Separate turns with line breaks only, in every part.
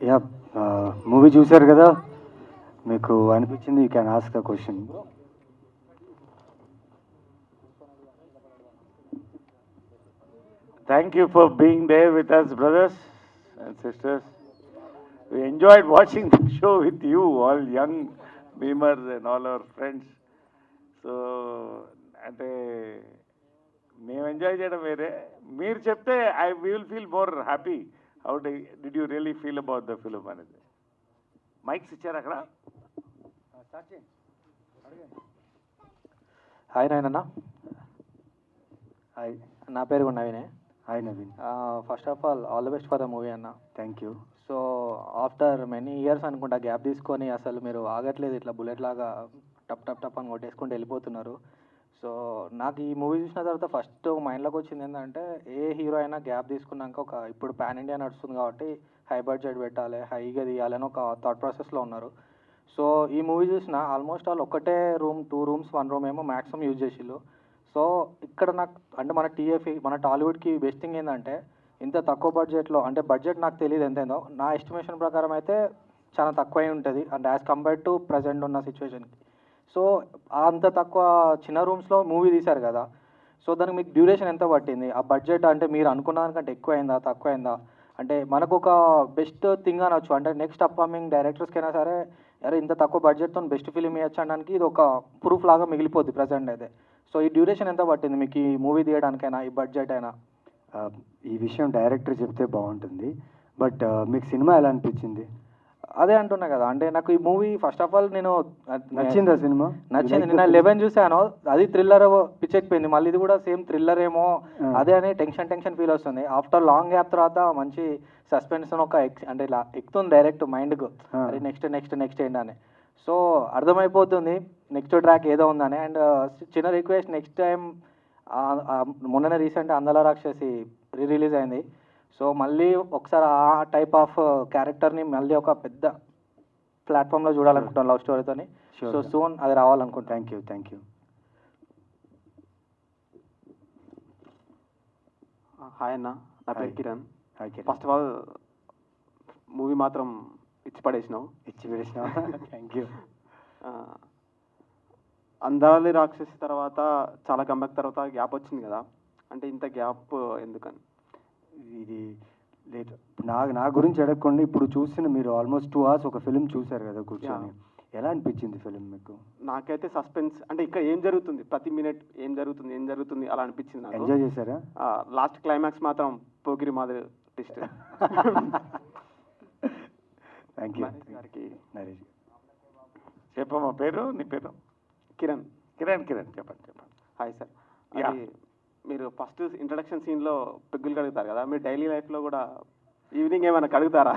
Yeah movie చూశారు కదా, మీకు అనిపించింది you can ask the question.
Thank you for being there with us, brothers and sisters. We enjoyed watching the show with you, all young memers and all our friends. So, అంటే మేము enjoy చేయడం వేరే, మీరు చెప్తే we will feel more happy. How did you really feel about the film అనేది? Mics ఇచ్చారు అక్కడ.
Hi నాయనన్న.
హాయ్.
నా పేరు కూడా నవీనే.
Hi Naveen.
First of all the best for the movie అన్న.
Thank you.
So after many years అనుకుంటా గ్యాప్ తీసుకొని అసలు మీరు ఆగట్లేదు, ఇట్లా బుల్లెట్ లాగా టప్ టప్ టప్ అని కొట్టేసుకుంటూ వెళ్ళిపోతున్నారు. సో నాకు ఈ మూవీ చూసిన తర్వాత ఫస్ట్ మైండ్లోకి వచ్చింది ఏంటంటే, ఏ హీరో అయినా గ్యాప్ తీసుకున్నాక ఇప్పుడు పాన్ ఇండియా నడుస్తుంది కాబట్టి హై బడ్జెట్ పెట్టాలి, హైగా తీయాలని ఒక థాట్ ప్రాసెస్లో ఉన్నారు. సో ఈ మూవీ చూసిన ఆల్మోస్ట్ ఆల్ ఒకటే రూమ్, 2 రూమ్స్, 1 రూమ్ ఏమో మ్యాక్సిమం యూజ్ చేసిళ్ళు. సో ఇక్కడ నాకు అంటే మన టాలీవుడ్కి బెస్ట్ థింగ్ ఏంటంటే, ఇంత తక్కువ బడ్జెట్లో, అంటే బడ్జెట్ నాకు తెలియదు ఎంతేందో, నా ఎస్టిమేషన్ ప్రకారం అయితే చాలా తక్కువే ఉంటుంది అంటే యాజ్ కంపేర్డ్ టు ప్రజెంట్ ఉన్న సిచ్యువేషన్కి. సో అంత తక్కువ చిన్న రూమ్స్లో మూవీ తీశారు కదా, సో దానికి మీకు డ్యూరేషన్ ఎంత పట్టింది? ఆ బడ్జెట్ అంటే మీరు అనుకున్న దానికంటే ఎక్కువైందా తక్కువైందా? అంటే మనకు ఒక బెస్ట్ థింగ్ అనొచ్చు, అంటే నెక్స్ట్ అప్కమింగ్ డైరెక్టర్స్కైనా సరే అరే ఇంత తక్కువ బడ్జెట్తో బెస్ట్ ఫిలిం ఇవ్వచ్చు అనడానికి ఇది ఒక ప్రూఫ్ లాగా మిగిలిపోద్ది ప్రజెంట్ అయితే. సో ఈ డ్యూరేషన్ ఎంత పట్టింది మీకు ఈ మూవీ తీయడానికైనా, ఈ బడ్జెట్ అయినా?
ఈ విషయం డైరెక్టర్ చెప్తే బాగుంటుంది, బట్ మీకు సినిమా ఎలా అనిపించింది?
అదే అంటున్నా కదా, అంటే నాకు ఈ మూవీ ఫస్ట్ ఆఫ్ ఆల్
నచ్చిందా సినిమా?
నచ్చింది. నేను 11 చూసాను, అది థ్రిల్లర్ పిచ్చెక్కిపోయింది. మళ్ళీ ఇది కూడా సేమ్ థ్రిల్లర్ ఏమో అదే అని టెన్షన్ ఫీల్ వస్తుంది. ఆఫ్టర్ లాంగ్ గ్యాప్ తర్వాత మంచి సస్పెన్స్ ఒక అంటే ఇలా ఎక్కుతుంది డైరెక్ట్ మైండ్కు, అరే నెక్స్ట్ ఏంటని. సో అర్థమైపోతుంది నెక్స్ట్ ట్రాక్ ఏదో ఉందని. అండ్ చిన్న రిక్వెస్ట్, నెక్స్ట్ టైం మొన్ననే రీసెంట్ అందల రాక్షసి రిలీజ్ అయింది. సో మళ్ళీ ఒకసారి ఆ టైప్ ఆఫ్ క్యారెక్టర్ని మళ్ళీ ఒక పెద్ద ప్లాట్ఫామ్లో చూడాలనుకుంటాను లవ్ స్టోరీతోని. సో సూన్ అది రావాలనుకుంటాను.
Thank you.
హాయ్ అన్న, నా పేరు Kiran.
Hi Kiran.
First of all movie మాత్రం ఇచ్చి పడేసినావు.
Thank you.
అందాలి రాక్షసి తర్వాత చాలా కంబ్యాక్ తర్వాత గ్యాప్ వచ్చింది కదా, అంటే ఇంత గ్యాప్ ఎందుకని?
ఇది లేట్. నా గురించి అడగకుండా ఇప్పుడు చూసిన మీరు ఆల్మోస్ట్ 2 hours ఒక ఫిలిం చూశారు కదా కూర్చొని, ఎలా అనిపించింది ఫిలిం మీకు?
నాకైతే సస్పెన్స్, అంటే ఇక్కడ ఏం జరుగుతుంది, ప్రతి మినిట్ ఏం జరుగుతుంది అలా అనిపించింది నాకు.
ఎంజాయ్ చేశారా?
లాస్ట్ క్లైమాక్స్ మాత్రం పోగిరి మాదిరి ట్విస్ట్.
Thank you.
నరేష్
చెప్పమ్మా పేరు, నీ పేరు?
కిరణ్.
చెప్పండి.
Hi sir. అది మీరు ఫస్ట్ ఇంట్రడక్షన్ సీన్లో పెగ్గులు కడుగుతారు కదా, మీరు డైలీ లైఫ్లో కూడా ఈవినింగ్ ఏమైనా కడుగుతారా?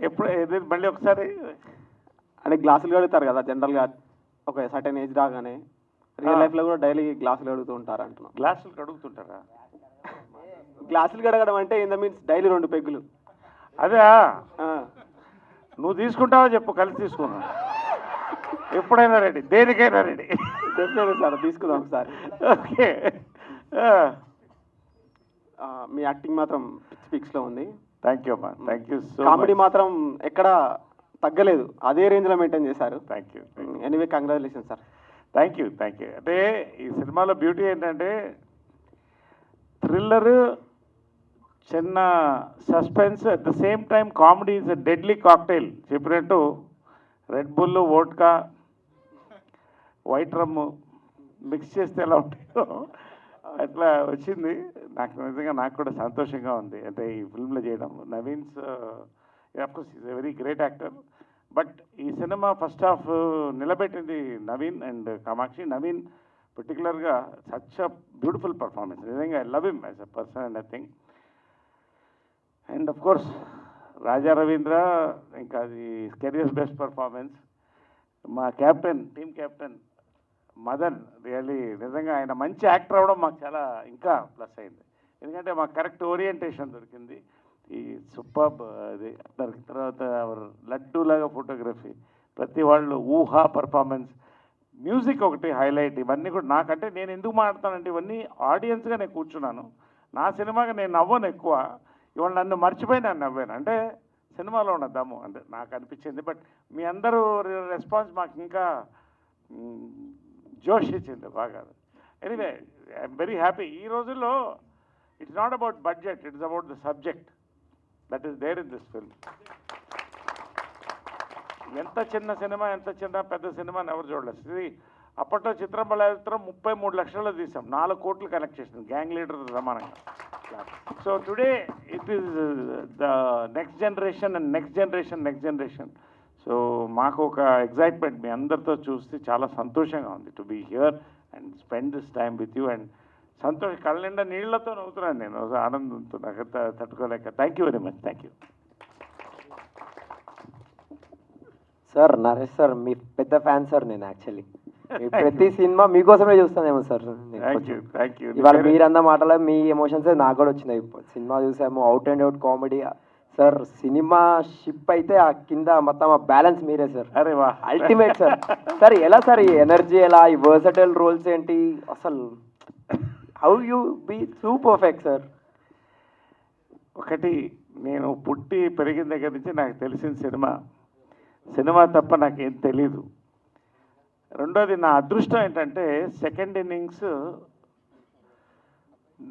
ఎప్పుడు మళ్ళీ ఒకసారి
అంటే గ్లాసులు కడుగుతారు కదా జనరల్గా ఒక సర్టెన్ ఏజ్ రాగానే, రియల్ లైఫ్లో కూడా డైలీ గ్లాసులు కడుగుతూ ఉంటారు అంటున్నాం.
గ్లాసులు కడుగుతుంటారా?
గ్లాసులు కడగడం అంటే ఇన్ ద మీన్స్ డైలీ 2 పెగ్గులు.
అదే నువ్వు తీసుకుంటావో చెప్పు, కలిసి తీసుకున్నా. ఎప్పుడైనా రెడీ, దేనికైనా రెడీ.
డెఫినెట్గా సార్, తీసుకుందాం ఒకసారి.
ఓకే.
మీ యాక్టింగ్ మాత్రం పిక్స్లో ఉంది.
థ్యాంక్ యూ అమ్మా, థ్యాంక్ యూ. సో
కామెడీ మాత్రం ఎక్కడ తగ్గలేదు, అదే రేంజ్లో మెయింటైన్ చేశారు.
Thank you.
Anyway congratulation sir.
Thank you. అంటే ఈ సినిమాలో బ్యూటీ ఏంటంటే థ్రిల్లరు, చిన్న suspense, at the same time comedy is a deadly cocktail. చెప్పినట్టు Red Bull, vodka, white rum mix చేస్తే ఎలా ఉంటాయో అట్లా వచ్చింది. నిజంగా నాకు కూడా సంతోషంగా ఉంది అంటే ఈ ఫిల్మ్లో చేయడం. Naveen's of course is a very great actor, but ఈ సినిమా ఫస్ట్ హాఫ్ నిలబెట్టింది నవీన్ అండ్ కామాక్షి. నవీన్ పర్టికులర్గా సచ్ అ బ్యూటిఫుల్ పర్ఫార్మెన్స్. నిజంగా I love him as a person and I think. And of course Raja Ravindra, ఇంకా అది కెరియర్స్ బెస్ట్ పర్ఫార్మెన్స్. మా captain, team captain Madan, really నిజంగా ఆయన మంచి యాక్టర్ అవ్వడం మాకు చాలా ఇంకా ప్లస్ అయింది, ఎందుకంటే మాకు కరెక్ట్ ఓరియంటేషన్ దొరికింది. ఈ సూపర్బ్ అది తర్వాత లడ్డూలాగా ఫోటోగ్రఫీ, ప్రతి వాళ్ళు ఊహా పర్ఫార్మెన్స్, మ్యూజిక్ ఒకటి హైలైట్. ఇవన్నీ కూడా నాకంటే నేను ఎందుకు మాట్లాడతానంటే ఇవన్నీ ఆడియన్స్గా నేను కూర్చున్నాను. నా సినిమాగా నేను నవ్వను ఎక్కువ, ఇవాళ నన్ను మర్చిపోయి నేను నవ్వాను. అంటే సినిమాలో ఉన్న దమ్ము అంటే నాకు అనిపించింది. బట్ మీ అందరూ రెస్పాన్స్ మాకు ఇంకా జోష్ ఇచ్చింది బాగా. Anyway I'm very happy. ఈ రోజుల్లో it's not about budget, it's about the subject that is there in this film. ఎంత చిన్న సినిమా, ఎంత చిన్న పెద్ద సినిమా ఎవరు చూడలేదు. ఇది అప్పట్లో చిత్రం బలాచిత్రం 33 లక్షల్లో తీసాం, 4 కోట్లు కలెక్ట్ చేసింది, గ్యాంగ్ లీడర్ సమానంగా. So today it is the next generation and next generation. So మాకు ఒక ఎగ్జైట్మెంట్ మీ అందరితో చూస్తే చాలా సంతోషంగా ఉంది to be here and spend this time with you. And సంతోషం కళ్ళ నిండా నీళ్లతో నవ్వుతున్నాను నేను ఆనందంతో, నాకు తట్టుకోలేక. Thank you very much. Thank you
sir. Naresh sir మీ పెద్ద ఫ్యాన్ సార్ నేను. యాక్చువల్లీ ప్రతి సినిమా మీకోసమే చూస్తానేమో సార్.
Thank you.
ఇవాళ మీరన్న మాటలో మీ ఎమోషన్స్ నాకు కూడా వచ్చినాయి. సినిమా చూసాము, out and out comedy sir. Cinema ship అయితే ఆ కింద మొత్తం ఆ బ్యాలెన్స్ మీరే సార్.
అరే వా,
అల్టిమేట్ సార్. సార్ ఎలా సార్ ఈ ఎనర్జీ, ఎలా ఈ వర్సటైల్ రోల్స్ ఏంటి అసలు? How you be so perfect sir?
ఒకటి, నేను పుట్టి పెరిగిన దగ్గర నుంచి నాకు తెలిసిన సినిమా తప్ప నాకేం తెలీదు. రెండోది, నా అదృష్టం ఏంటంటే సెకండ్ ఇన్నింగ్స్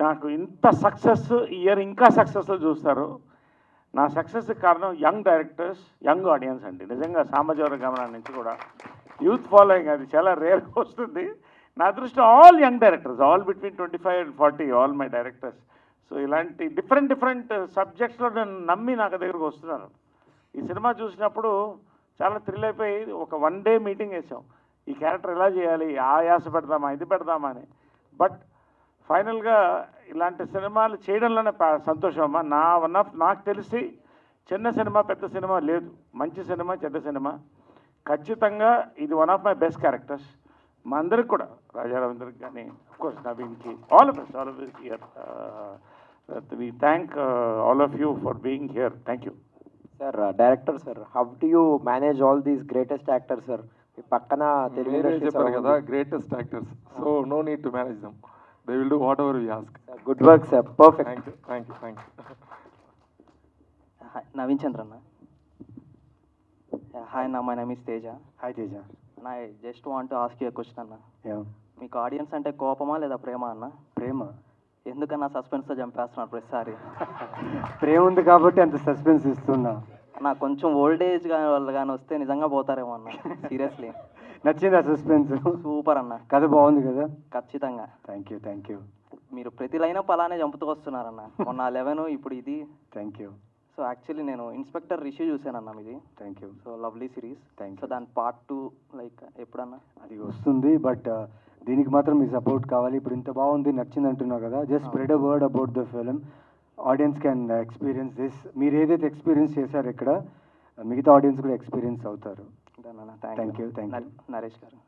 నాకు ఇంత సక్సెస్, ఇయర్ ఇంకా సక్సెస్లో చూస్తారు. నా సక్సెస్ కారణం యంగ్ డైరెక్టర్స్, యంగ్ ఆడియన్స్ అండి. నిజంగా సామాజిక గమనం నుంచి కూడా యూత్ ఫాలోయింగ్ అది చాలా రేర్గా వస్తుంది. నా అదృష్టం all young directors, all between 25 and 40, all my directors. So ఇలాంటి డిఫరెంట్ సబ్జెక్ట్స్లో నేను నమ్మి నాకు దగ్గరకు వస్తున్నారు. ఈ సినిమా చూసినప్పుడు చాలా థ్రిల్ అయిపోయి ఒక 1 day మీటింగ్ వేసాం, ఈ క్యారెక్టర్ ఎలా చేయాలి, ఆ యాస పెడదామా, ఇది పెడదామా అని. బట్ ఫైనల్గా ఇలాంటి సినిమాలు చేయడంలోనే సంతోషం అమ్మా. నాకు తెలిసి చిన్న సినిమా పెద్ద సినిమా లేదు, మంచి సినిమా చెడ్డ సినిమా. ఖచ్చితంగా ఇది one of my best characters. మా అందరికి కూడా, రాజా రవీంద్రకి కానీ, అఫ్కోర్స్ నవీన్కి, all of us here. We thank all of you for being here. Thank you
sir. Director sir, how do you manage all these greatest actors sir? మీ పక్కన Telugu industry
చెప్పారు కదా, greatest actors. So no need to manage them, they will do whatever we ask.
Good work sir, perfect.
Thank you.
Naveen చంద్రన్న. Hi అన్న, my name is Teja.
Hi Teja.
అన్న, I just want to ask you a question అన్న.
Yeah.
మీకు audience అంటే కోపమా లేదా ప్రేమ అన్న?
ప్రేమ.
ఎందుకన్నా సస్పెన్స్తో చంపేస్తున్నారు ప్రతిసారి?
ప్రేమ ఉంది కాబట్టి అంత సస్పెన్స్ ఇస్తున్నా.
నాకు కొంచెం ఓల్డేజ్ వాళ్ళు కానీ వస్తే నిజంగా పోతారేమో అన్న, సీరియస్లీ.
నచ్చింది ఆ సస్పెన్స్?
సూపర్ అన్న,
కథ బాగుంది కదా?
ఖచ్చితంగా.
Thank you.
మీరు ప్రతి లైనప్ అలానే చంపుతూ వస్తున్నారన్న. మొన్న 11, ఇప్పుడు ఇది.
Thank you.
సో యాక్చువల్లీ నేను ఇన్స్పెక్టర్ రిష్యూ చూసానన్న మీది.
Thank you.
So lovely series.
Thank
so
you.
దాని పార్ట్ 2 లైక్ ఎప్పుడన్నా?
అది వస్తుంది, బట్ దీనికి మాత్రం మీ సపోర్ట్ కావాలి. ఇప్పుడు ఇంత బాగుంది, నచ్చింది అంటున్నావు కదా, just spread a word about the film. Audience can experience this. మీరు ఏదైతే ఎక్స్పీరియన్స్ చేశారు ఇక్కడ, మిగతా ఆడియన్స్ కూడా ఎక్స్పీరియన్స్ అవుతారు. Thank you.
నరేష్ గారు.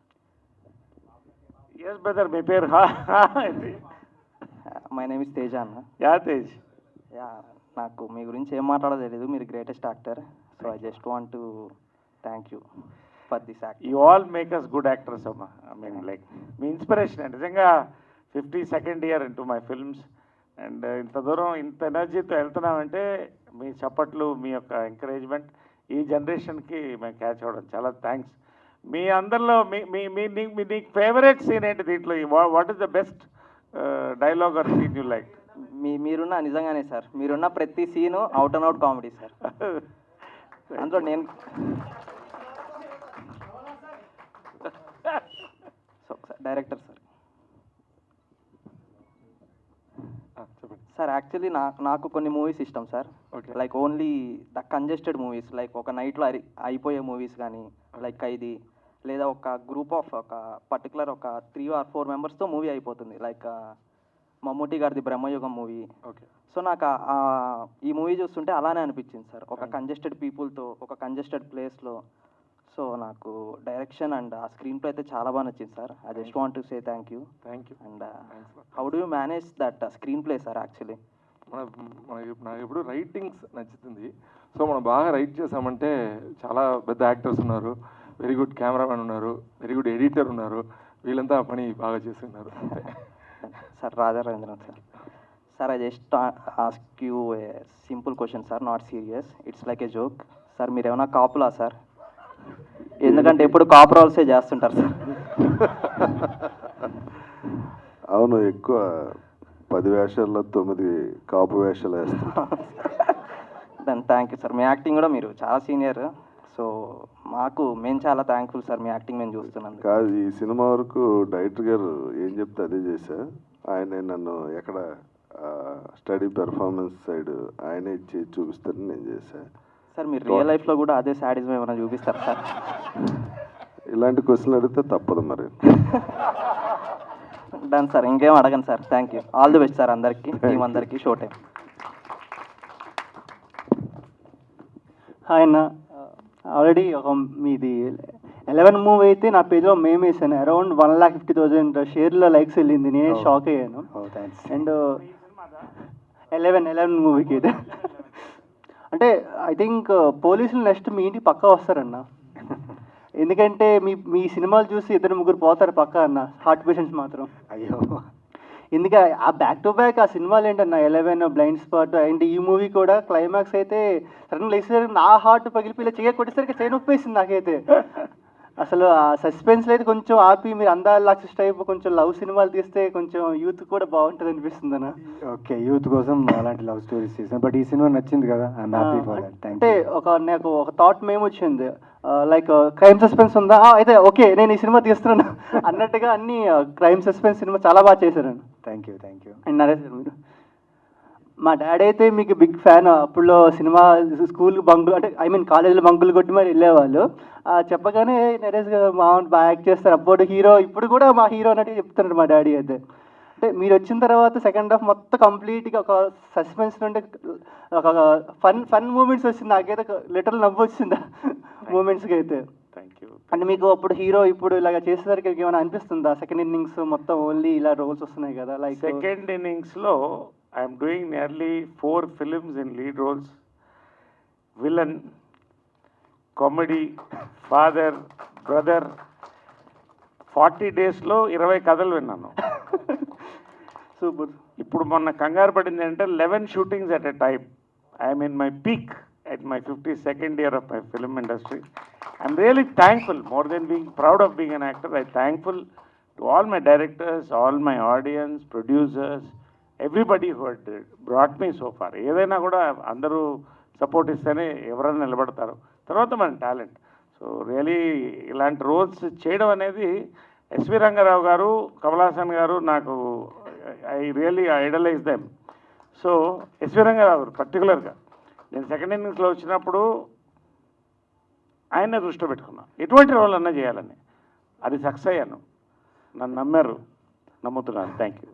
ఎస్ బ్రదర్, మీ పేరు?
మై నేమ్ ఇస్ తేజ అన్న.
యా తేజ్.
యా, నాకు మీ గురించి ఏం మాట్లాడో తెలియదు. మీరు greatest actor. So I just want to thank you for this act.
You all make us good actors అమ్మా. ఐ మీన్ లైక్ మీ ఇన్స్పిరేషన్. నిజంగా 52nd year into my films. And ఇంత దూరం ఇంత ఎనర్జీతో వెళ్తున్నామంటే మీ చప్పట్లు, మీ యొక్క ఎంకరేజ్మెంట్ ఈ జనరేషన్కి మేము క్యాచ్ అవ్వడం చాలా థ్యాంక్స్. మీ అందరిలో మీ ఫేవరెట్ సీన్ ఏంటి దీంట్లో? What is the best dialogue or scene you like?
మీరున్న నిజంగానే సార్, మీరున్న ప్రతి scene out and out comedy sir. అందులో నేను డైరెక్టర్ సార్. సార్ యాక్చువల్లీ నాకు కొన్ని మూవీస్ ఇష్టం sir. Like only the congested movies, like ఒక నైట్లో అయిపోయే మూవీస్ కానీ, లైక్ ఖైదీ, లేదా ఒక గ్రూప్ ఆఫ్ ఒక పర్టికులర్ ఒక 3 or 4 మెంబర్స్తో మూవీ అయిపోతుంది. లైక్ మమ్మూటి గారిది బ్రహ్మయుగం మూవీ. సో నాకు ఈ మూవీ చూస్తుంటే అలానే అనిపించింది సార్, ఒక కంజెస్టెడ్ పీపుల్తో ఒక కంజెస్టెడ్ ప్లేస్లో. సో నాకు డైరెక్షన్ అండ్ ఆ స్క్రీన్ ప్లే అయితే చాలా బాగా నచ్చింది sir. I just want to say thank you. And how do you manage that screen play sir? Actually
నాకు ఎప్పుడు రైటింగ్స్ నచ్చుతుంది. సో మనం బాగా రైట్ చేసామంటే చాలా పెద్ద యాక్టర్స్ ఉన్నారు, వెరీ గుడ్ కెమెరామెన్ ఉన్నారు, వెరీ గుడ్ ఎడిటర్ ఉన్నారు, వీళ్ళంతా పని బాగా చేస్తున్నారు.
Sir Raja Ravindranath sir. Sir, I just ask you a simple question, sir, not serious. It's like a joke. Sir మీరు ఏమైనా కాపులా సార్? ఎందుకంటే ఎప్పుడు కాపురాల్సే చేస్తుంటారు సార్.
అవును, ఎక్కువ 10 వేషాల్లో 9 కాపు వేషాలు వేస్తాను.
Then thank you sir. మీ యాక్టింగ్ కూడా మీరు చాలా సీనియర్, సో మేము చాలా థ్యాంక్ఫుల్ సార్ మీ యాక్టింగ్ మేము చూస్తున్నాం.
కాదు, ఈ సినిమా వరకు డైరెక్టర్ గారు ఏం చెప్తే అదే చేశా. ఆయన నన్ను ఎక్కడ స్టడీ పెర్ఫార్మెన్స్ సైడ్ ఆయనే ఇచ్చి చూపిస్తారని నేను చేశాను.
సార్ మీరు రియల్ లైఫ్లో కూడా అదే శాడిజం ఏమైనా చూపిస్తారు సార్?
ఇలాంటి క్వశ్చన్ అడిగితే తప్పదు మరి.
డన్ సార్, ఇంకేం అడగను sir. Thank you. All the best sir అందరికీ, టీం అందరికీ. Show time.
హాయ్ అన్న, ఆల్రెడీ ఒక మీది 11 మూవీ అయితే నా పేజ్లో మేము వేసాను. అరౌండ్ 1,50,000 షేర్లో లైక్స్ వెళ్ళింది. నేనే షాక్ అయ్యాను. అండ్ 11 మూవీకి అయితే అంటే ఐ థింక్ పోలీసులు నెక్స్ట్ మీ ఇంటికి పక్కా వస్తారన్న. ఎందుకంటే మీ సినిమాలు చూసి 2-3 పోతారు పక్కా అన్న, హార్ట్ పేషెంట్స్ మాత్రం.
అయ్యో,
ఎందుకంటే ఆ బ్యాక్ టు బ్యాక్ ఆ సినిమాలు ఏంటన్న 11, బ్లైండ్ స్పాట్ అండ్ ఈ మూవీ కూడా క్లైమాక్స్ అయితే సడన్గా లేచేసరికి నా హార్ట్ పగిలిపోయి ఇలా కొట్టేసరికి చేయి నొప్పేసింది నాకైతే. అసలు ఆ సస్పెన్స్ అయితే కొంచెం ఆపి మీరు అందాల లాక్సిస్ టైప్ కొంచెం లవ్ సినిమాలు తీస్తే కొంచెం యూత్ కూడా బాగుంటుంది అనిపిస్తుంది అన్న.
ఓకే, యూత్ కోసం అలాంటి లవ్ స్టోరీస్ చేసాను. బట్ ఈ సినిమా నచ్చింది కదా, ఐఎమ్ హ్యాపీ ఫర్ దట్.
అంటే నాకు ఒక థాట్ మేము వచ్చింది, లైక్ క్రైమ్ సస్పెన్స్ ఉందా, అయితే ఓకే నేను ఈ సినిమా తీస్తున్నాను అన్నట్టుగా అన్ని క్రైమ్ సస్పెన్స్ సినిమా చాలా బాగా చేశారు.
Thank you.
And Naresh sir, మీరు మా డాడీ అయితే మీకు బిగ్ ఫ్యాన్. అప్పుడులో సినిమా స్కూల్ బంకులు అంటే కాలేజీలో బంకులు కొట్టి మరి వెళ్ళేవాళ్ళు. చెప్పగానే నరేష్ గారు బాగా యాక్ట్ చేస్తారు, అప్పుడు హీరో, ఇప్పుడు కూడా మా హీరో అన్నట్టు చెప్తున్నారు మా డాడీ అయితే. అంటే మీరు వచ్చిన తర్వాత సెకండ్ హాఫ్ మొత్తం కంప్లీట్గా ఒక సస్పెన్స్ నుండి ఒక ఫన్ మూమెంట్స్ వచ్చింది. నాకైతే లిటరల్ నవ్వు వచ్చింది మూమెంట్స్కి అయితే.
Thank you.
అంటే మీకు అప్పుడు హీరో ఇప్పుడు ఇలాగ చేసేసరికి ఏమైనా అనిపిస్తుందా? సెకండ్ ఇన్నింగ్స్ మొత్తం ఓన్లీ ఇలా రోల్స్ వస్తున్నాయి కదా, లైక్
సెకండ్ ఇన్నింగ్స్లో I'm doing nearly 4 films in lead roles. Villain, comedy, father, brother. 40 డేస్లో 20 కథలు విన్నాను.
సూపర్.
ఇప్పుడు మొన్న కంగారు పడింది అంటే 11 shootings at a time. I'm in my peak at my 52nd year of my film industry. I'm really thankful, more than being proud of being an actor, I'm thankful to all my directors, all my audience, producers, everybody who had brought me so far. ఏదైనా కూడా అందరూ support ఇస్తేనే ఎవరైనా నిలబడతారు, తర్వాత మన talent. So really ఇలాంటి roles చేయడం అనేది ఎస్వి రంగారావు గారు, కమల్ హాసన్ గారు, నాకు I really idolize them. So SV Ranga Rao గారు పర్టికులర్గా నేను సెకండ్ ఇన్నింగ్స్లో వచ్చినప్పుడు ఆయనే దృష్టిలో పెట్టుకున్నా ఎటువంటి రోల్ అన్నా చేయాలని. అది సక్సెస్ అయ్యాను, నన్ను నమ్మారు, నమ్ముతున్నాను. Thank you.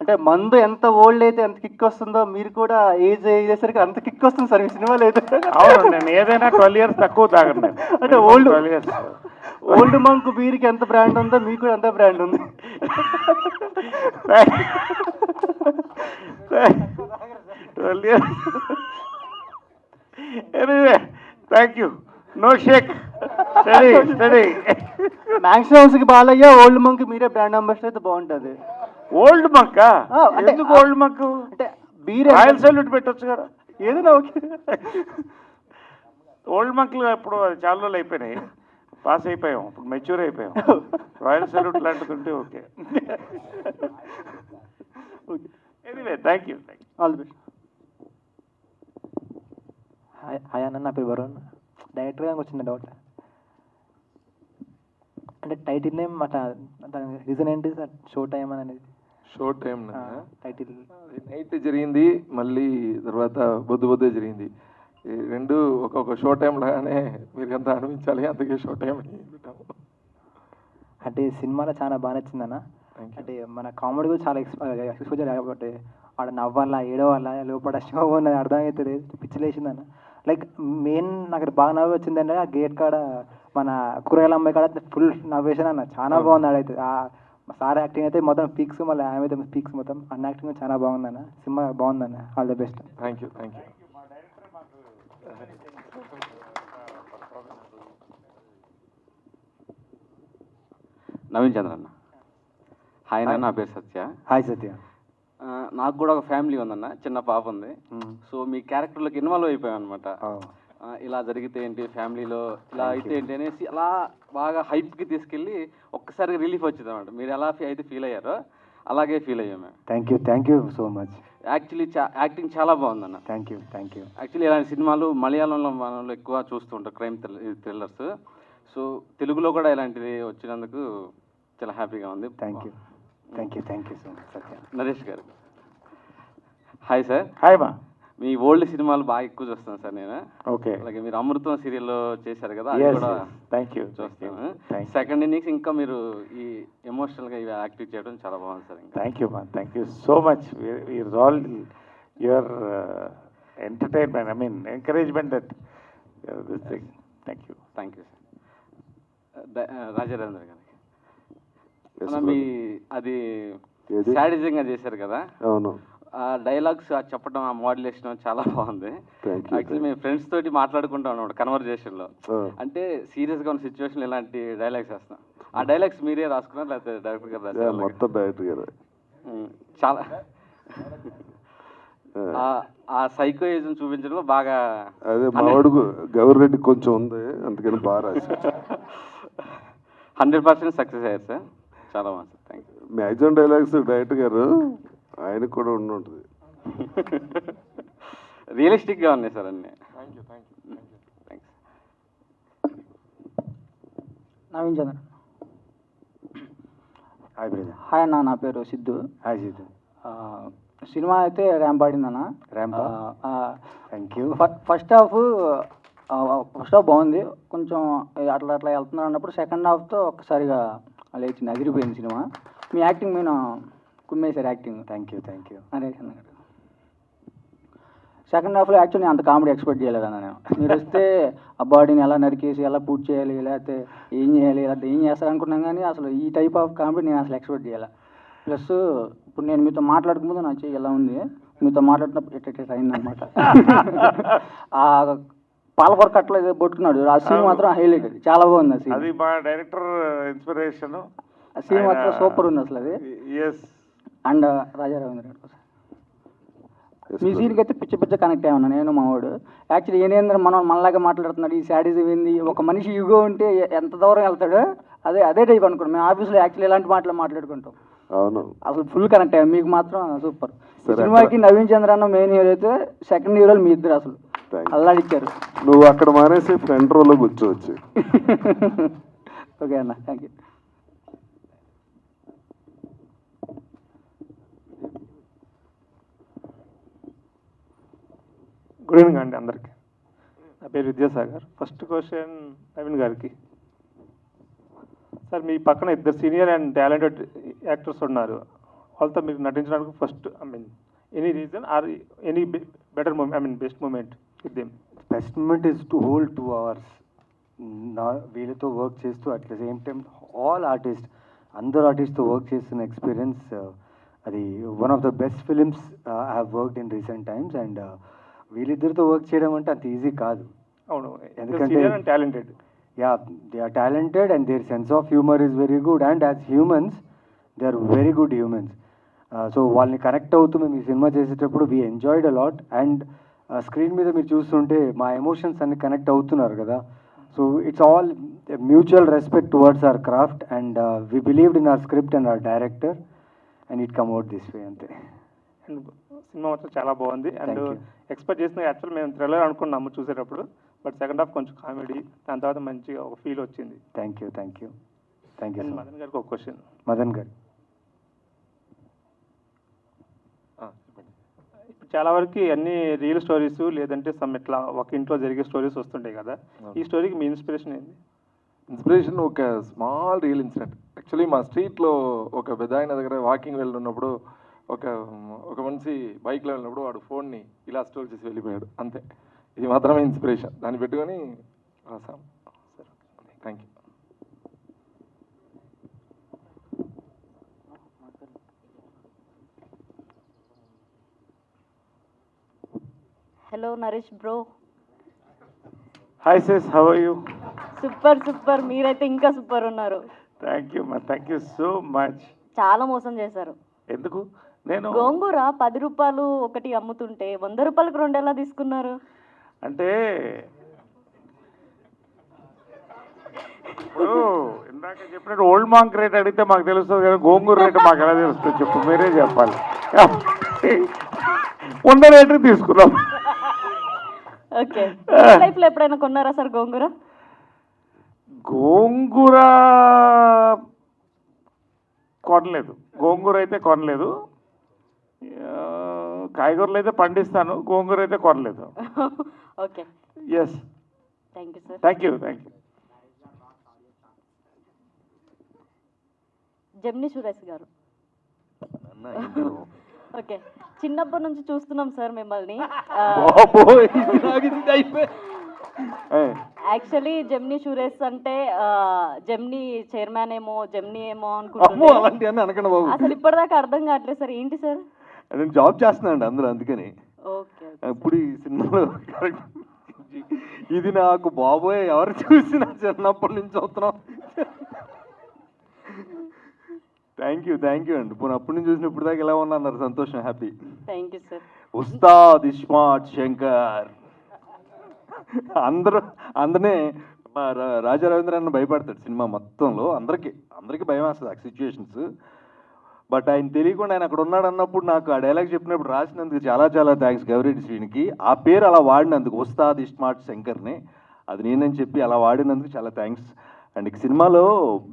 అంటే మందు ఎంత ఓల్డ్ అయితే ఎంత కిక్ వస్తుందో మీరు కూడా ఏజ్ అయ్యేసరికి అంత కిక్ వస్తుంది సార్ మీ సినిమాలో అయితే.
అవును, నేను ఏదైనా 12 years తక్కువ తాగను నేను.
అంటే ఓల్డ్ మంక్ బీర్కి ఎంత బ్రాండ్ ఉందో మీకు కూడా అంత బ్రాండ్ ఉంది.
Anyway thank you. No shake, study study.
మ్యాక్సిమమ్స్కి బాలయ్య, ఓల్డ్ మంక్ మీరే బ్రాండ్ అంబాసిడర్ అయితే బాగుంటుంది.
ఓల్డ్ మంక్
అంటే
ఎందుకు ఓల్డ్ మంక్?
అంటే బీర్
రాయల్ సల్యూట్ పెట్టొచ్చు కదా.
ఏదైనా ఓకే.
ఓల్డ్ మంక్లు ఇప్పుడు చాలా రోజులు అయిపోయినాయి, పాస్ అయిపోయాం, ఇప్పుడు మెచ్యూర్ అయిపోయాం. రాయల్ సల్యూట్ లాంటిది ఉంటే okay. Anyway thank you.
All the best.
Hi అన్న, నా పేరు వరుణ్. డైరెక్టర్ గారికి వచ్చిన డౌట్, అంటే టైటిల్ నేమ్ దాని రీజన్ ఏంటి సార్? షో టైం అనేది.
షో టైం
టైటిల్
నైట్ జరిగింది, మళ్ళీ తర్వాత బొద్దే జరిగింది. ఈ రెండు ఒక్కొక్క షో టైం లాగానే మీరు ఎంత అనిపించాలి, అందుకే షో టైం అని పెట్టాము.
అంటే సినిమాలో చాలా బాగా నచ్చిందన్న. అంటే మన కామెడీ కూడా చాలా ఎక్స్పోజర్ కాబట్టి ఆడ నవ్వాలా, ఏడవాలా, లోపల షో ఉన్నది అర్థమవుతుంది, పిచ్చిలేసిందన్న. లైక్ మెయిన్ నాకు బాగా నవ్వు వచ్చిందంటే ఆ గేట్ కాడ మన కూరగాయల అమ్మాయి కాడ ఫుల్ నవ్వేసాను అన్న. చాలా బాగుంది ఆడైతే. సార్ యాక్టింగ్ అయితే మొత్తం పీక్స్, మళ్ళీ ఆమె అయితే పీక్స్, మొత్తం అన్న యాక్టింగ్ చాలా బాగుందన్న. సినిమా బాగుందన్న. All the best.
Thank you. Thank you.
Naveen Chandra అన్న. హాయ్ అన్న, నా పేరు సత్య.
హాయ్ సత్య.
నాకు కూడా ఒక ఫ్యామిలీ ఉందన్న, చిన్న పాప ఉంది. సో మీ క్యారెక్టర్లోకి ఇన్వాల్వ్ అయిపోయాం అనమాట. ఇలా జరిగితే ఏంటి, ఫ్యామిలీలో ఇలా అయితే ఏంటి అనేసి అలా బాగా హైప్కి తీసుకెళ్ళి ఒక్కసారిగా రిలీఫ్ వచ్చింది అనమాట. మీరు ఎలా అయితే ఫీల్ అయ్యారో అలాగే ఫీల్ అయ్యాం మేము.
Thank you so much.
Actually acting చాలా బాగుందన్న.
Thank you.
యాక్చువల్లీ ఇలాంటి సినిమాలు మలయాళంలో మనలో ఎక్కువ చూస్తుంటారు, క్రైమ్ థ్రిల్లర్స్. సో తెలుగులో కూడా ఇలాంటిది వచ్చినందుకు చాలా హ్యాపీగా ఉంది.
థ్యాంక్ యూ సో మచ్ సత్య.
నరేష్ గారు హాయ్ సార్.
హాయ్ మా.
మీ ఓల్డ్ సినిమాలు బాగా ఎక్కువ చూస్తాను సార్ నేను.
ఓకే.
అలాగే మీరు అమృతం సీరియల్లో చేశారు కదా, అది కూడా
థ్యాంక్ యూ
చూస్తాను. సెకండ్ ఇన్నింగ్స్ ఇంకా మీరు ఈ ఎమోషనల్గా ఇవి యాక్టివ్ చేయడం చాలా బాగుంది సార్. ఇంకా
thank you so much. All your entertainment, I mean encouragement that this thing. Thank you
sir. Rajarendra గారికి మీ అది శాడిజంగా చేశారు కదా,
అవును.
ఆ డైలాగ్స్ చెప్పడం, ఆ మోడ్యులేషన్ చాలా బాగుంది. యాక్చువల్లీ మేము ఫ్రెండ్స్ తోటి మాట్లాడుకుంటాం అన్నమాట కన్వర్జేషన్లో. అంటే సీరియస్గా ఉన్న సిచ్యువేషన్ ఇలాంటి డైలాగ్స్ వేస్తాం. ఆ డైలాగ్స్ మీరే రాసుకున్నారు లేకపోతే డైరెక్టర్ గారు రాశారు?
మొత్తం డైరెక్టర్ గారు.
చాలా ఆ సైకోయిజం చూపించడంలో బాగా
అదే మావాడుకు గౌరెడ్డి కొంచెం ఉంది, అందుకని బాగా రాశారు.
100% సక్సెస్ అయ్యారు సార్. చాలా బాగుంది sir. Thank you.
Maximum dialogues director గారు ఆయనకు కూడా ఉంటుంది.
రియలిస్టిక్గా ఉన్నాయి సార్ అన్నీ. Thanks.
Naveen Chandra.
Hi brother.
Hi అన్న, నా పేరు సిద్ధు.
హాయ్ సిద్ధు.
సినిమా అయితే ర్యాంప్ ఆడిందన్న.
Ramp. Thank you.
First half బాగుంది, కొంచెం అట్లా వెళ్తున్నారు అన్నప్పుడు సెకండ్ హాఫ్తో ఒక్కసారిగా లేచింది, అదిరిపోయింది సినిమా. మీ యాక్టింగ్ మీద కుమ్మేశారు యాక్టింగ్.
Thank you.
అదే సెకండ్ హాఫ్లో యాక్చువల్లీ నేను అంత కామెడీ ఎక్స్పెక్ట్ చేయలేదన్న నేను. మీరు వస్తే ఆ బాడీని ఎలా నరికేసి ఎలా పూర్తి చేయాలి, లేకపోతే ఏం చేయాలి, లేకపోతే ఏం చేస్తారు అనుకున్నాం, కానీ అసలు ఈ టైప్ ఆఫ్ కామెడీ నేను అసలు ఎక్స్పెక్ట్ చేయాలి. ప్లస్ ఇప్పుడు నేను మీతో మాట్లాడుకుంటే నా చెయ్యి ఎలా ఉంది, మీతో మాట్లాడినప్పుడు ఎట్ట అయిందనమాట. ఆ పాలకొర కట్టలో ఏదో పట్టుకున్నాడు, ఆ సీన్ మాత్రం హైలైట్, చాలా బాగుంది ఆ సీన్.
అది మా డైరెక్టర్ ఇన్స్పిరేషన్.
ఆ సీన్ మాత్రం సూపర్ ఉంది అసలు అది. అండ్ రాజారావు గారు మీ సీన్కి అయితే పిచ్చ కనెక్ట్ అయ్యాను నేను, మా వాడు. యాక్చువల్లీ ఏనేంద్ర మనలాగా మాట్లాడుతున్నాడు, ఈ శాడిజం ఏంది, ఒక మనిషి యుగో ఉంటే ఎంత దూరం వెళ్తాడో అదే టైప్ అనుకోండి. మేము ఆఫీస్లో యాక్చువల్లీ ఇలాంటి మాటలు మాట్లాడుకుంటాం.
అవును,
అసలు ఫుల్ కనెక్ట్ అయ్యాం. మీకు మాత్రం సూపర్. సినిమాకి నవీన్ చంద్ర అన్న మెయిన్ హీరో అయితే, సెకండ్ హీరోలు మీ ఇద్దరు అసలు అల్లాడిచ్చారు.
నువ్వు అక్కడ మానేసి ఫ్రంట్ రోలో కూర్చోవచ్చు.
ఓకే అన్న, థ్యాంక్ యూ.
గుడ్ ఈవినింగ్ అండి అందరికీ. నా పేరు విద్యాసాగర్. ఫస్ట్ క్వశ్చన్ నవీన్ గారికి. సార్, మీ పక్కన ఇద్దరు సీనియర్ అండ్ టాలెంటెడ్ యాక్టర్స్ ఉన్నారు, వాళ్ళతో మీకు నటించడానికి first any reason or any better moment, best moment with them?
Best moment is to hold 2 hours వీళ్ళతో వర్క్ చేస్తూ, at the same time all అందరు ఆర్టిస్ట్తో వర్క్ చేస్తున్న ఎక్స్పీరియన్స్ అది one of the best films I have worked in recent times. And వీళ్ళిద్దరితో work చేయడం అంటే అంత ఈజీ కాదు.
అవును,
ఎందుకంటే
talented.
Yeah, they are talented and their sense of humor is very good, and as humans they are very good humans. So వాళ్ళని connect అవుతూ మేము ఈ సినిమా చేసేటప్పుడు we enjoyed a lot, and screen మీద మీరు చూస్తుంటే మా ఎమోషన్స్ అన్ని కనెక్ట్ అవుతున్నారు కదా. So it's all mutual respect towards our craft, and we believed in our script and our director, and it come out this way అంతే.
And cinema మాత్రం చాలా బాగుంది. అండ్ ఎక్స్పెక్ట్ చేసిన యాక్చువల్ మేము థ్రిల్లర్ అనుకున్నాము చూసేటప్పుడు, బట్ సెకండ్ హాఫ్ కొంచెం comedy, దాని తర్వాత మంచిగా ఒక ఫీల్ వచ్చింది.
Thank you.
మదన్ గారికి ఒక క్వశ్చన్.
మదన్ గారు,
ఇప్పుడు చాలా వరకు అన్ని రియల్ స్టోరీస్ లేదంటే సమ్ ఇట్లా ఒక ఇంట్లో జరిగే స్టోరీస్ వస్తుంటాయి కదా, ఈ స్టోరీకి మీ ఇన్స్పిరేషన్ ఏంది?
ఇన్స్పిరేషన్ ఒక స్మాల్ రియల్ ఇన్సిడెంట్. యాక్చువల్లీ మా స్ట్రీట్లో ఒక పెద్ద ఆయన దగ్గర వాకింగ్ వెళ్తున్నప్పుడు ఒక మనిషి బైక్లో వెళ్ళినప్పుడు వాడు ఫోన్ని ఇలా స్టోర్ చేసి వెళ్ళిపోయాడు, అంతే. ఇది మాత్రమే ఇన్స్పిరేషన్, దాన్ని పెట్టుకొని రాసాం. సరే, thank you.
Hello Naresh bro.
Hi sis, how are you?
Super. మీరైతే ఇంకా సూపర్ ఉన్నారు.
థ్యాంక్ యూ మా, థ్యాంక్ యూ సో మచ్.
చాలా మోసం చేశారు.
ఎందుకు? నేను
గోంగూర 10 రూపాయలు ఒకటి అమ్ముతుంటే 100 రూపాయలకు 2 ఎలా తీసుకున్నారు?
అంటే ఇప్పుడు ఇందాక చెప్పినట్టు ఓల్డ్ మాంక్ రేట్ అడిగితే మాకు తెలుస్తుంది కానీ గోంగూర రేటు మాకు ఎలా తెలుస్తుంది చెప్పు, మీరే చెప్పాలి. ఉన్న రేటుకి తీసుకున్నాం.
ఓకే. లైఫ్లో ఎప్పుడైనా కొన్నారా సార్ గోంగూర?
గోంగూర కొనలేదు, గోంగూర అయితే కొనలేదు. కాయగూరలు అయితే పండిస్తాను, గోంగూర అయితే కొనలేదు.
Okay.
Yes,
thank you sir.
Thank you.
Gemini Suresh గారు. ఓకే, చిన్నప్పటి నుంచి చూస్తున్నాం సార్ మిమ్మల్ని. యాక్చువల్లీ జెమిని సురేష్ అంటే జెమిని చైర్మన్ ఏమో, జెమిని ఏమో అనుకుంటున్నాను. అసలు ఇప్పటిదాకా అర్థం కావట్లేదు సార్, ఏంటి సార్?
నేను జాబ్ చేస్తున్నానండి అందులో, అందుకని
ఓకే.
ఇప్పుడు ఈ సినిమాలో ఇది నాకు బాబోయ్ ఎవరు చూసినా చిన్నప్పటి నుంచి చూస్తున్నాం. థ్యాంక్ యూ అండి. ఇప్పుడు అప్పటి నుంచి చూసిన ఇప్పుడు దాకా ఎలా ఉన్నా అన్నారు, సంతోషం, happy.
Thank you sir.
Ustad iSmart Shankar అందరినీ మా రాజా రవీంద్రన్ భయపడతాడు సినిమా మొత్తంలో, అందరికీ భయం వేస్తుంది ఆ సిచ్యువేషన్స్. బట్ ఆయన తెలియకుండా ఆయన అక్కడ ఉన్నాడు అన్నప్పుడు నాకు ఆ డైలాగ్ చెప్పినప్పుడు రాసినందుకు చాలా థ్యాంక్స్ గౌరెడ్డి శ్రీనికి. ఆ పేరు అలా వాడినందుకు, ఉస్తాద్ ఇస్మార్ట్ శంకర్ని, అది నేనని చెప్పి అలా వాడినందుకు చాలా థ్యాంక్స్. అండ్ ఈ సినిమాలో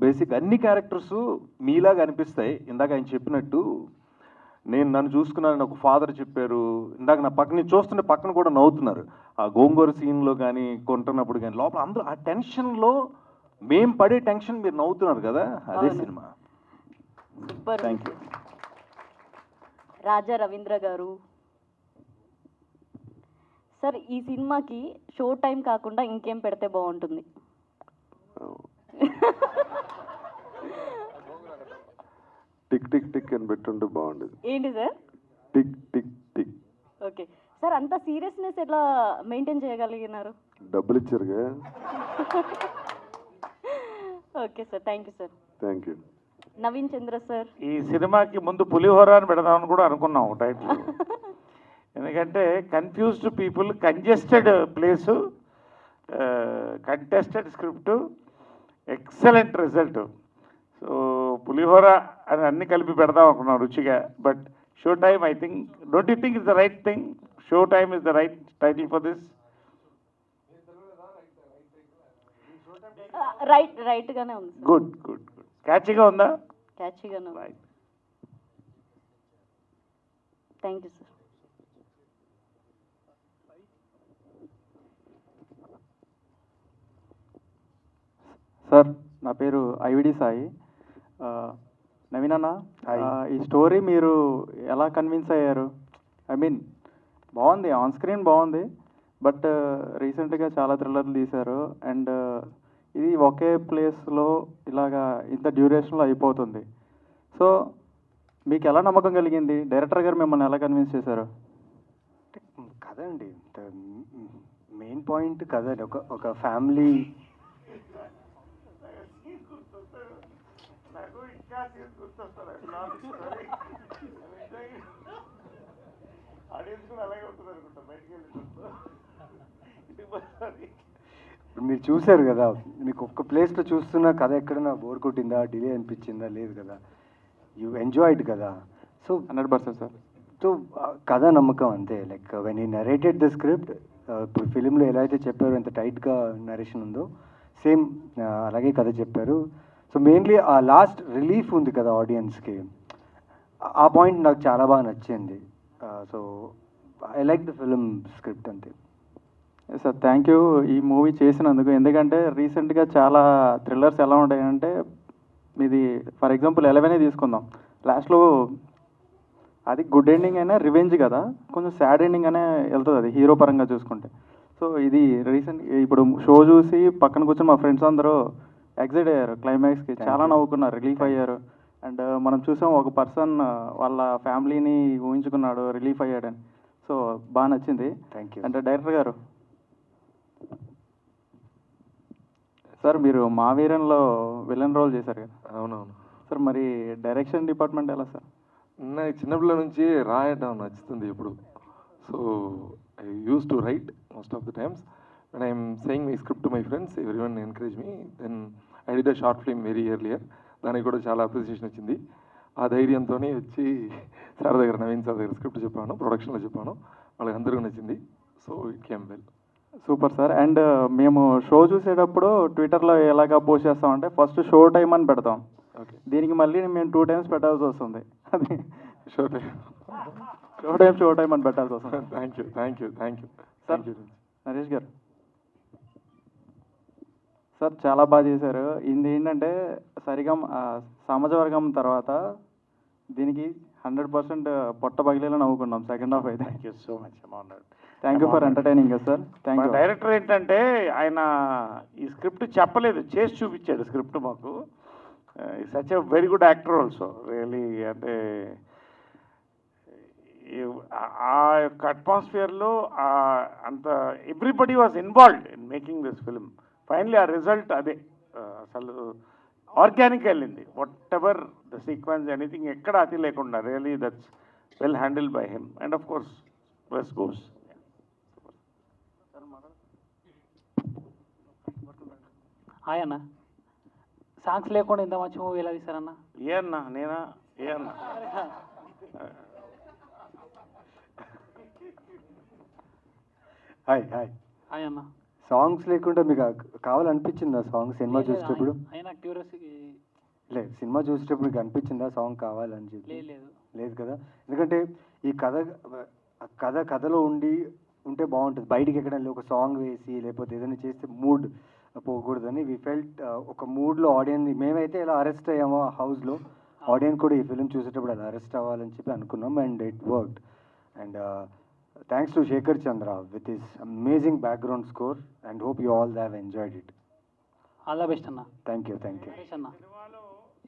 బేసిక్ అన్ని క్యారెక్టర్స్ మీలాగా అనిపిస్తాయి. ఇందాక ఆయన చెప్పినట్టు నన్ను చూసుకున్నానని ఒక ఫాదర్ చెప్పారు. ఇందాక నా పక్కన చూస్తుంటే పక్కన కూడా నవ్వుతున్నారు. ఆ గోంగూర సీన్లో కానీ కొంటున్నప్పుడు కానీ లోపల అందరూ ఆ టెన్షన్లో మేం పడే టెన్షన్ మీరు నవ్వుతున్నారు కదా, అదే సినిమా.
Super.
Thank you.
Raja Ravindra గారు సార్, ఈ సినిమాకి షో టైం కాకుండా ఇంకేం పెడితే బాగుంటుంది?
టిక్ టిక్ టిక్ అని పెట్టుంటే బాగుండేది.
ఏంటి sir?
Tick tick tick.
Okay sir, అంత సీరియస్నెస్ ఎట్లా మెయింటైన్ చేయగలిగినారు?
డబ్బులు ఇచ్చారుగా.
Okay sir, thank you sir.
Thank you.
Naveen Chandra sir.
ఈ సినిమాకి ముందు పులిహోర అని పెడదామని కూడా అనుకున్నాం టైటిల్. ఎందుకంటే confused people, congested place, contested script, excellent result. So పులిహోర అని అన్ని కలిపి పెడదాం అనుకున్నాం రుచిగా. But show time, I think, don't you think is the right thing? Show time is the right title for this?
రైట్గానే ఉంది.
గుడ్. క్యాచీగా ఉందా?
క్యాచీగానే ఉంది.
Right.
Thank you sir.
Sir, నా పేరు ఐవిడి సాయి. నవీన్ అన్న, ఈ స్టోరీ మీరు ఎలా కన్విన్స్ అయ్యారు? ఐ మీన్ బాగుంది, ఆన్ స్క్రీన్ బాగుంది, బట్ రీసెంట్గా చాలా థ్రిల్లర్లు తీశారు. అండ్ ఇది ఒకే ప్లేస్లో ఇలాగా ఇంత డ్యూరేషన్లో అయిపోతుంది. సో మీకు ఎలా నమ్మకం కలిగింది? డైరెక్టర్ గారు మిమ్మల్ని ఎలా కన్విన్స్ చేశారు?
కథ అండి, మెయిన్ పాయింట్ కథ. ఒక ఫ్యామిలీ మీరు చూశారు కదా, మీకు ఒక్క ప్లేస్లో చూస్తున్న కథ ఎక్కడైనా బోర్ కొట్టిందా, డిలే అనిపించిందా? లేదు కదా, యూ ఎంజాయ్డ్ కదా. So
100% sir.
సో కథ నమ్మకం అంతే. లైక్ వెన్ ఈ నరేటెడ్ ద స్క్రిప్ట్, ఇప్పుడు ఫిలింలో ఎలా అయితే చెప్పారో, ఎంత టైట్గా నరేషన్ ఉందో సేమ్ అలాగే కథ చెప్పారు. సో మెయిన్లీ ఆ లాస్ట్ రిలీఫ్ ఉంది కదా ఆడియన్స్కి, ఆ పాయింట్ నాకు చాలా బాగా నచ్చింది. So I like the film script అంతే.
సార్, థ్యాంక్ యూ ఈ మూవీ చేసినందుకు. ఎందుకంటే రీసెంట్గా చాలా థ్రిల్లర్స్ ఎలా ఉంటాయంటే, ఇది ఫర్ ఎగ్జాంపుల్ 11 తీసుకుందాం, లాస్ట్లో అది గుడ్ ఎండింగ్ అయినా రివెంజ్ కదా, కొంచెం సాడ్ ఎండింగ్ అనే వెళ్తుంది అది హీరో పరంగా చూసుకుంటే. సో ఇది రీసెంట్ ఇప్పుడు షో చూసి పక్కన కూర్చొని మా ఫ్రెండ్స్ అందరూ ఎగ్జైట్ అయ్యారు, క్లైమాక్స్కి చాలా నవ్వుకున్నారు, రిలీఫ్ అయ్యారు. అండ్ మనం చూసాం ఒక పర్సన్ వాళ్ళ ఫ్యామిలీని ఊహించుకున్నాడు, రిలీఫ్ అయ్యాడని. సో బాగా నచ్చింది.
Thank you.
అంటే డైరెక్టర్ గారు సార్, మీరు మా వీరంలో విలన్ రోల్ చేశారు కదా?
అవునవును
సార్, మరి డైరెక్షన్ డిపార్ట్మెంట్ ఎలా సార్?
నాకు చిన్నపిల్లల నుంచి రాయటం నచ్చుతుంది ఇప్పుడు. So I use to right most of the times. when I'm saying my script to my friends, everyone encourage me. Then I did a short film very earlier. దానికి కూడా చాలా అప్రిసియేషన్ వచ్చింది. ఆ ధైర్యంతోనే వచ్చి సార్ దగ్గర, నవీన్ సార్ దగ్గర script చెప్పాను, ప్రొడక్షన్లో చెప్పాను, వాళ్ళకి అందరికీ నచ్చింది. So it came well.
Super sir. And మేము షో చూసేటప్పుడు ట్విట్టర్లో ఎలాగా పోస్ట్ చేస్తామంటే ఫస్ట్ షో టైం అని పెడతాం.
ఓకే,
దీనికి మళ్ళీ మేము 2 times పెట్టాల్సి వస్తుంది. అది
షో టైం
షో టైం అని పెట్టాల్సి వస్తుంది.
థ్యాంక్ యూ
సార్ నరేష్ గారు, సార్ చాలా బాగా చేశారు. ఇది ఏంటంటే సరిగం సమాజవర్గం తర్వాత దీనికి 100% పొట్ట పగిలేలా నవ్వుకున్నాం సెకండ్ హాఫ్ అయితే.
Thank you so much.
Thank you for entertaining sir. Thank you.
Director ఏంటంటే ఆయన ఈ స్క్రిప్ట్ చెప్పలేదు, చేసి చూపించాడు స్క్రిప్ట్ మాకు. Such a very good actor also really. అంటే ఆ యొక్క అట్మాస్ఫియర్లో అంత everybody was involved in making this film. Finally ఆ రిజల్ట్ అదే, అసలు ఆర్గానిక్ వెళ్ళింది. What ever the sequence, anything ఎక్కడ అతి లేకుండా really that's well handle by him. And of course plus goes.
Hi అన్న, సాంగ్స్ లేకుండా ఇంత మంచి మూవీ ఎలా తీస్తారన్న?
ఏ అన్నా, నేనా? ఏ అన్నా?
హాయ్
హాయ్ అన్న.
సాంగ్స్ లేకుండా మీకు కావాలనిపించిందా సాంగ్ సినిమా చూసేటప్పుడు?
అయినా క్యూరియాసిటీ
లేదు, సినిమా చూసేటప్పుడు మీకు అనిపించిందా సాంగ్ కావాలని చెప్పి? లేదు కదా, ఎందుకంటే ఈ కథలో ఉంటే బాగుంటుంది. బయటికి ఎక్కడైనా ఒక సాంగ్ వేసి లేకపోతే ఏదైనా చేస్తే మూడ్ పోకూడదని వి ఫెల్ట్ ఒక మూడ్లో ఆడియన్స్, మేమైతే ఇలా అరెస్ట్ అయ్యామో ఆ హౌస్లో, ఆడియన్స్ కూడా ఈ ఫిలిం చూసేటప్పుడు అలా అరెస్ట్ అవ్వాలని చెప్పి అనుకున్నాం. And it worked. And thanks to Shekhar Chandra with his amazing background score and hope you all have enjoyed it.
All the best అన్న.
Thank you.
సినిమాలో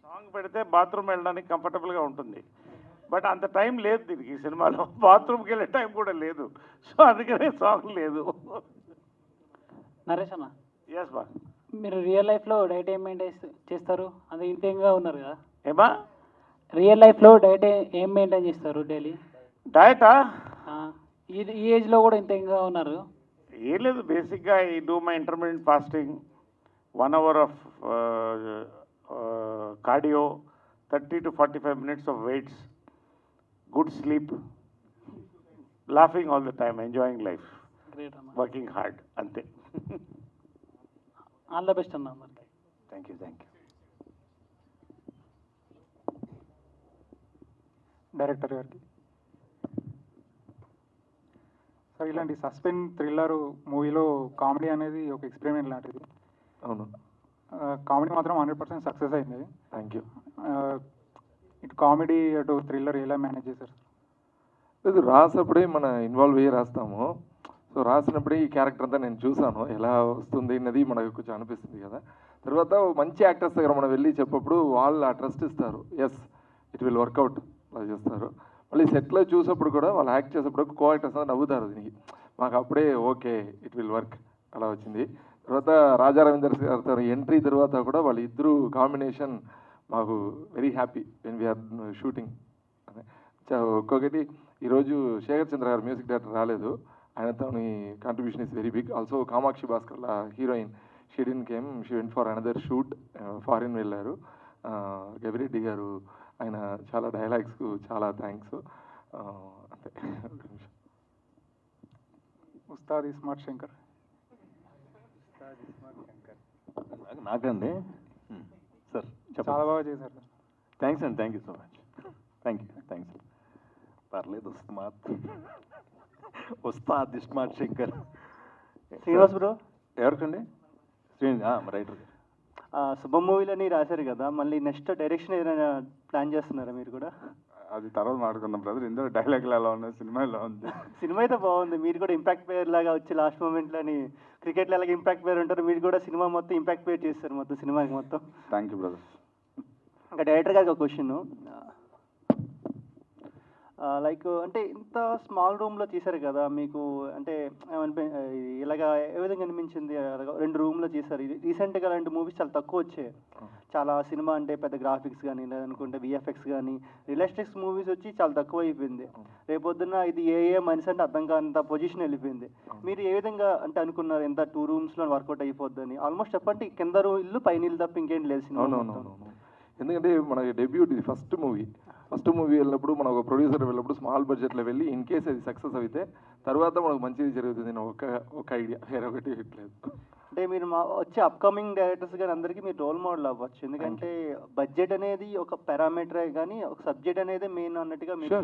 సాంగ్ పెడితే బాత్రూమ్ వెళ్ళడానికి కంఫర్టబుల్గా ఉంటుంది, బట్ అంత టైం లేదు దీనికి. ఈ సినిమాలో బాత్రూమ్కి వెళ్ళే టైం కూడా లేదు. సో అందుకనే సాంగ్ లేదు.
నరేష్ అన్న,
ఎస్ బా,
మీరు రియల్ లైఫ్లో డైట్ ఏం మెయింటైన్ చేస్తారు? అది ఇంతేగా ఉన్నారు కదా.
ఏమా
రియల్ లైఫ్లో డైట్ ఏం మెయింటైన్ చేస్తారు డైలీ?
డయటా?
ఈ ఏజ్లో కూడా ఇంతేగా ఉన్నారు?
ఏం లేదు, బేసిక్గా I do my intermediate fasting, 1 hour of cardio, 30 to 45 minutes of weights, good sleep, laughing all the time, enjoying life, working hard, ante.
All the best అన్న.
Thank you.
డైరెక్టర్ గారికి సార్, ఇలాంటి సస్పెన్స్ థ్రిల్లర్ మూవీలో comedy అనేది ఒక experiment లాంటిది.
అవును,
comedy మాత్రం 100% success అయింది.
Thank you.
ఇటు కామెడీ అటు థ్రిల్లర్ ఎలా మేనేజ్ చేశారు?
లేదు, రాసినప్పుడే మన ఇన్వాల్వ్ అయ్యి రాస్తాము. సో రాసినప్పుడే ఈ క్యారెక్టర్ అంతా నేను చూసాను, ఎలా వస్తుంది అన్నది మనకు కొంచెం అనిపిస్తుంది కదా. తర్వాత మంచి యాక్టర్స్ దగ్గర మనం వెళ్ళి చెప్పప్పుడు వాళ్ళు ఆ ట్రస్ట్ ఇస్తారు, ఎస్ ఇట్ విల్ వర్కౌట్ అలా చేస్తారు. మళ్ళీ సెట్లో చూసేప్పుడు కూడా వాళ్ళు యాక్ట్ చేసేప్పుడు కో యాక్టర్స్ అంతా నవ్వుతారు దీనికి. మాకు అప్పుడే ఓకే ఇట్ విల్ వర్క్ అలా వచ్చింది. తర్వాత రాజా రవీందర్ గారితో ఎంట్రీ తర్వాత కూడా వాళ్ళ ఇద్దరు కాంబినేషన్ మాకు very happy when we are shooting. ఒక్కొక్కటి ఈరోజు శేఖర్ చంద్ర గారు మ్యూజిక్ డైరెక్టర్ రాలేదు, ఆయనతో contribution is very big. Also Kamakshi Bhaskarla heroine she didn't came, she went for another shoot, foreign వెళ్ళారు. గవిరెడ్డి గారు ఆయన చాలా డైలాగ్స్కు చాలా థ్యాంక్స్. అంతే.
ఉస్తాద్ ఇస్మార్ట్ శంకర్.
నాకండి సార్
చాలా బాగా చేశారు సార్.
థ్యాంక్స్ అండి, thank you so much. Thanks. పర్లేదు, ఉస్తాద్ ఇస్మార్ట్ శంకర్.
శ్రీనివాస్ బ్రో
ఎవరికండి? రైటర్.
శుభం మూవీలని రాశారు కదా, మళ్ళీ నెక్స్ట్ డైరెక్షన్ ఏదైనా ప్లాన్ చేస్తున్నారా మీరు కూడా?
అది తర్వాత మాట్లాడుకున్నాం బ్రదర్. ఇందులో డైలాగులు ఎలా ఉన్నాయి, సినిమా ఎలా ఉంది?
సినిమా అయితే బాగుంది. మీరు కూడా ఇంపాక్ట్ ప్లేయర్ లాగా వచ్చి లాస్ట్ మూమెంట్లోని క్రికెట్లో ఎలాగ ఇంపాక్ట్ ప్లేయర్ ఉంటారు, మీరు కూడా సినిమా మొత్తం ఇంపాక్ట్ ప్లేయర్ చేస్తారు మొత్తం సినిమాకి మొత్తం.
Thank you brother.
ఇంకా డైరెక్టర్ గారికి ఒక క్వశ్చన్, లైక్ అంటే ఇంత స్మాల్ రూమ్లో తీశారు కదా, మీకు అంటే ఇలాగా ఏ విధంగా అనిపించింది? 2 రూమ్లో తీశారు. రీసెంట్గా అలాంటి మూవీస్ చాలా తక్కువ వచ్చాయి. చాలా సినిమా అంటే పెద్ద గ్రాఫిక్స్ కానీ లేదనుకుంటే విఎఫ్ఎక్స్ కానీ రియలిస్టిక్స్ మూవీస్ వచ్చి చాలా తక్కువ అయిపోయింది. రేపొద్దున ఇది ఏ మనిషి అంటే అర్థం కానంత పొజిషన్ వెళ్ళిపోయింది. మీరు ఏ విధంగా అంటే అనుకున్నారు ఎంత 2 రూమ్స్లో వర్కౌట్ అయిపోద్దని? ఆల్మోస్ట్ చెప్పండి, కింద ఇల్లు పైన ఇల్లు తప్ప ఇంకేంటి లేదు సినిమా.
అవునవును, ఎందుకంటే మన డెబ్యూట్ ఇది ఫస్ట్ మూవీ వెళ్ళినప్పుడు మనం ఒక ప్రొడ్యూసర్ వెళ్ళినప్పుడు స్మాల్ బడ్జెట్లో వెళ్ళి ఇన్ కేస్ అది సక్సెస్ అయితే తర్వాత మనకు మంచిది జరుగుతుంది నేను ఒక ఐడియా, వేరొకటి లేదు.
అంటే మీరు వచ్చే అప్కమింగ్ డైరెక్టర్స్ కానీ అందరికీ మీరు రోల్ మోడల్ అవ్వచ్చు. ఎందుకంటే బడ్జెట్ అనేది ఒక పారామీటరే కానీ ఒక సబ్జెక్ట్ అనేది మెయిన్ అన్నట్టుగా మీరు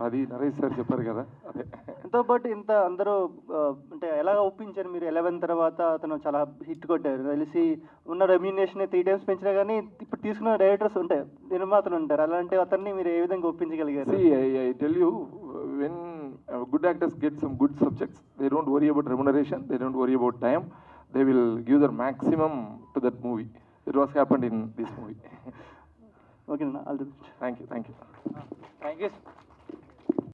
అది నరేష్ సార్ చెప్పారు కదా. అదే
ఎంతోపాటు ఇంత అందరూ అంటే ఎలా ఒప్పించారు మీరు? 11 తర్వాత అతను చాలా హిట్ కొట్టారు తెలిసి ఉన్న రెమ్యూనేషన్ 3 times పెంచినా కానీ ఇప్పుడు తీసుకున్న డైరెక్టర్స్ ఉంటాయి, నిర్మాతలు ఉంటారు. అలాంటి అతన్ని మీరు ఏ విధంగా ఒప్పించగలిగారు?
I tell you, when good actors get some good subjects, they don't worry about remuneration, they don't worry about time, they will give their maximum to that movie. It was happened in this movie.
Okay, all the best.
Thank you.
Thank you.